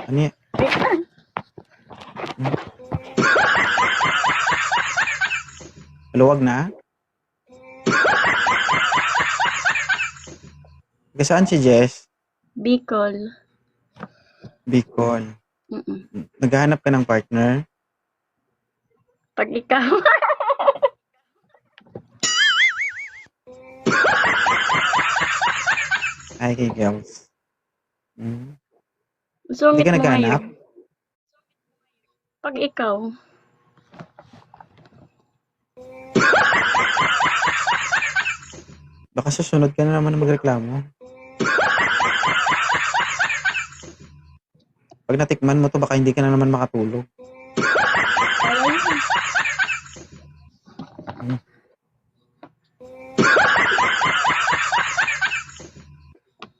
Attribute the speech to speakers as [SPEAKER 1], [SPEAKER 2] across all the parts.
[SPEAKER 1] Ano yan? Maluwag na? Saan si Jess?
[SPEAKER 2] Bicol.
[SPEAKER 1] Bicol.
[SPEAKER 2] Mm-mm.
[SPEAKER 1] Naghahanap ka ng partner?
[SPEAKER 2] Pag ikaw.
[SPEAKER 1] Ay, kay girls.
[SPEAKER 2] Sungit
[SPEAKER 1] Hindi ka
[SPEAKER 2] mo
[SPEAKER 1] naghahanap?
[SPEAKER 2] ngayon. Pag ikaw.
[SPEAKER 1] Baka susunod ka na naman na magreklamo. Pag natikman mo to, baka hindi ka na naman makatulog.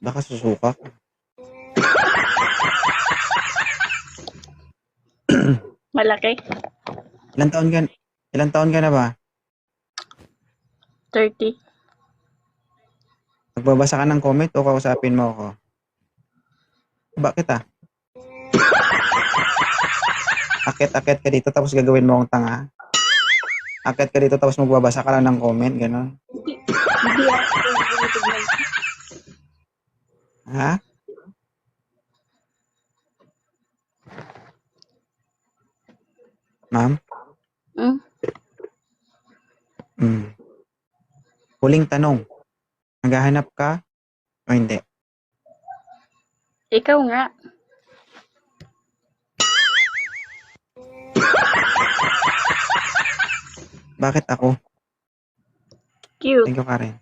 [SPEAKER 1] Baka susuka ka.
[SPEAKER 2] Malaki.
[SPEAKER 1] Ilang taon ka na ba?
[SPEAKER 2] 30.
[SPEAKER 1] Nagbabasa ka ng comment o kausapin mo ako? Bakit ah? Akit-akit ka dito tapos gagawin mo akong tanga? Akit ka dito tapos magbabasa ka lang ng comment, gano'n?
[SPEAKER 2] Hindi ako tinitignan.
[SPEAKER 1] Ha? Ma'am? Huling tanong. Naghahanap ka o hindi?
[SPEAKER 2] Ikaw nga.
[SPEAKER 1] Bakit ako?
[SPEAKER 2] Cute.
[SPEAKER 1] Thank you, Karen.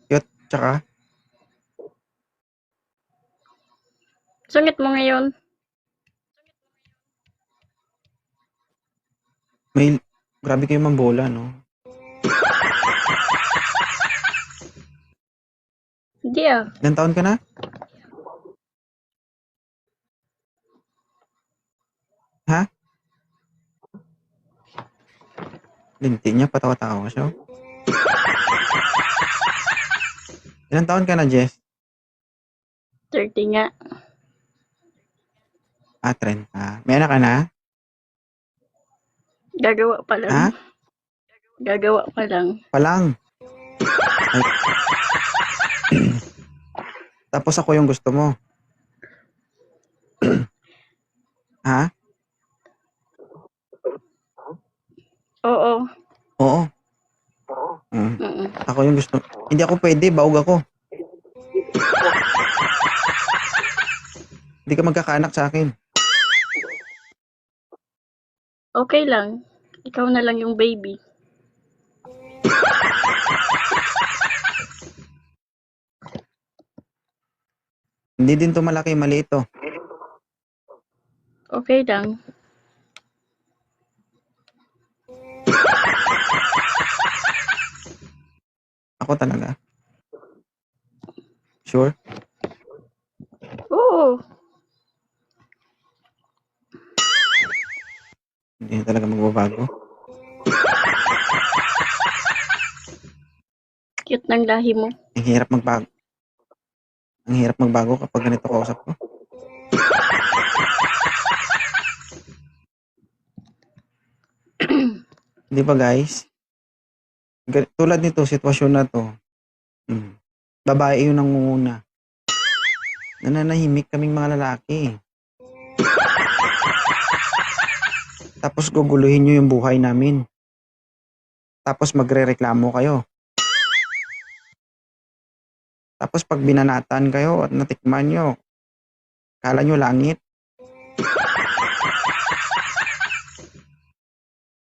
[SPEAKER 1] Cute, tsaka
[SPEAKER 2] Sungit mo ngayon.
[SPEAKER 1] grabe kayo mambola, no?
[SPEAKER 2] Hindi ah.
[SPEAKER 1] Ilang taon ka na? Ha? Linti niya, patawa-tawa siya. Ilang taon ka na, Jess?
[SPEAKER 2] 30 nga.
[SPEAKER 1] 30. May anak ka na?
[SPEAKER 2] Gagawa pa lang.
[SPEAKER 1] Ha?
[SPEAKER 2] Gagawa pa lang.
[SPEAKER 1] Palang. Ay. Tapos ako yung gusto mo. Ha?
[SPEAKER 2] Oo.
[SPEAKER 1] Oo. Ako yung gusto. Hindi ako pwede, baog ako. Hindi ka magkakaanak sa akin.
[SPEAKER 2] Okay lang. Ikaw na lang yung baby.
[SPEAKER 1] Hindi din to malaki, maliit to.
[SPEAKER 2] Okay lang.
[SPEAKER 1] Ako talaga. Sure?
[SPEAKER 2] Oo.
[SPEAKER 1] Hindi na talaga magbabago.
[SPEAKER 2] Cute ng lahi mo.
[SPEAKER 1] Ang hirap magbago. Ang hirap magbago kapag ganito kausap ko. Di ba guys? Tulad nito, sitwasyon na to. Babae yung nangunguna. Nananahimik kaming mga lalaki. Tapos guguluhin nyo yung buhay namin. Tapos magre-reklamo kayo. Tapos pag binanatan kayo at natikman nyo, kala nyo langit.